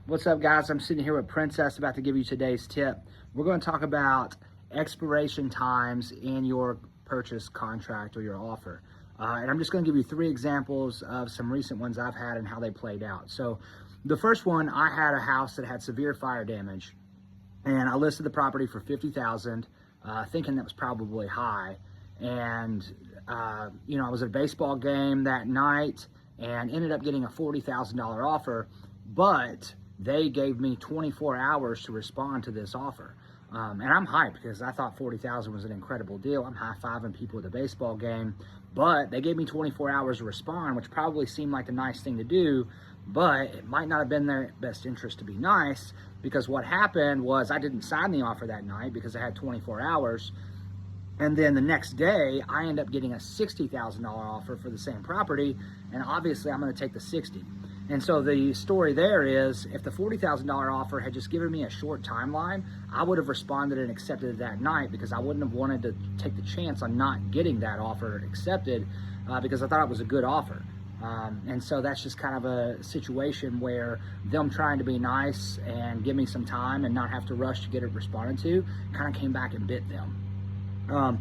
What's up, guys? I'm sitting here with Princess, about to give you today's tip. We're going to talk about expiration times in your purchase contract or your offer. And I'm just going to give you 3 examples of some recent ones I've had and how they played out. So the first one, I had a house that had severe fire damage, and I listed the property for $50,000, thinking that was probably high. And I was at a baseball game that night and ended up getting a $40,000 offer, but they gave me 24 hours to respond to this offer. And I'm hyped because I thought 40,000 was an incredible deal. I'm high-fiving people at the baseball game, but they gave me 24 hours to respond, which probably seemed like a nice thing to do, but it might not have been their best interest to be nice, because what happened was I didn't sign the offer that night because I had 24 hours. And then the next day, I end up getting a $60,000 offer for the same property, and obviously I'm going to take the 60. And so the story there is, if the $40,000 offer had just given me a short timeline, I would have responded and accepted it that night, because I wouldn't have wanted to take the chance on not getting that offer accepted, because I thought it was a good offer. And so that's just kind of a situation where them trying to be nice and give me some time and not have to rush to get it responded to kind of came back and bit them. And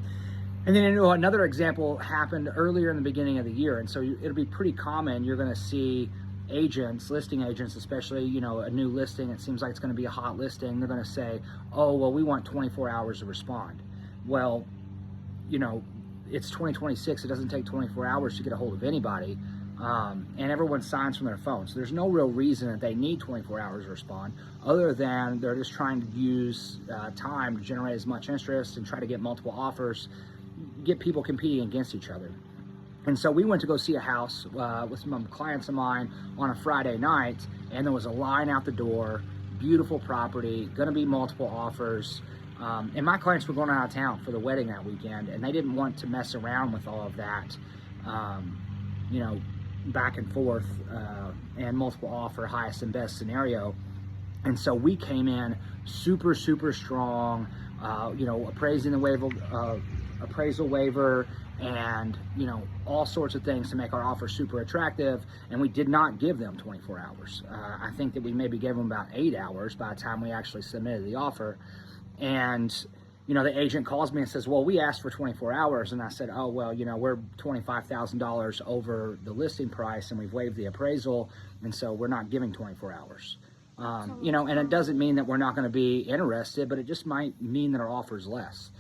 then another example happened earlier in the beginning of the year. And so it'll be pretty common. You're going to see agents, listing agents, especially, a new listing, it seems like it's going to be a hot listing. They're going to say, oh, well, we want 24 hours to respond. Well, it's 2026. It doesn't take 24 hours to get a hold of anybody. And everyone signs from their phone. So there's no real reason that they need 24 hours to respond, other than they're just trying to use time to generate as much interest and try to get multiple offers, get people competing against each other. And so we went to go see a house with some clients of mine on a Friday night, and there was a line out the door, beautiful property, gonna be multiple offers. And my clients were going out of town for the wedding that weekend, and they didn't want to mess around with all of that, back and forth, and multiple offer, highest and best scenario. And so we came in super, super strong, appraising the appraisal waiver, and all sorts of things to make our offer super attractive. And we did not give them 24 hours. I think that we maybe gave them about 8 hours by the time we actually submitted the offer. And the agent calls me and says, well, we asked for 24 hours. And I said, oh, well, we're $25,000 over the listing price, and we've waived the appraisal, and so we're not giving 24 hours. And it doesn't mean that we're not going to be interested, but it just might mean that our offer is less.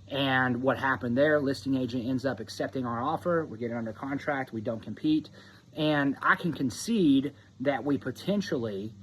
And what happened there, listing agent ends up accepting our offer. We get it under contract. We don't compete. And I can concede that we potentially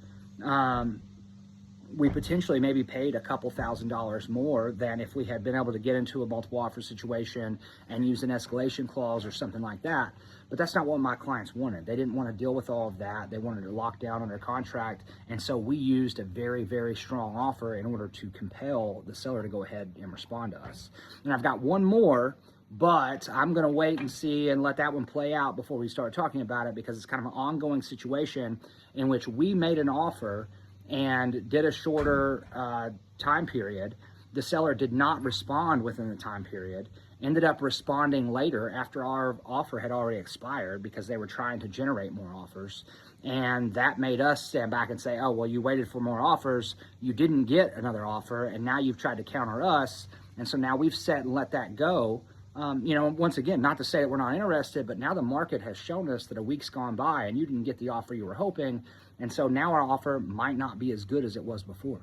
maybe paid a couple $1,000s more than if we had been able to get into a multiple offer situation and use an escalation clause or something like that. But that's not what my clients wanted. They didn't want to deal with all of that. They wanted to lock down under contract. And so we used a very, very strong offer in order to compel the seller to go ahead and respond to us. And I've got one more, but I'm going to wait and see and let that one play out before we start talking about it, because it's kind of an ongoing situation in which we made an offer and did a shorter time period. The seller did not respond within the time period, ended up responding later after our offer had already expired, because they were trying to generate more offers. And that made us stand back and say, oh, well, you waited for more offers, you didn't get another offer, and now you've tried to counter us. And so now we've set and let that go. Once again, not to say that we're not interested, but now the market has shown us that a week's gone by and you didn't get the offer you were hoping. And so now our offer might not be as good as it was before.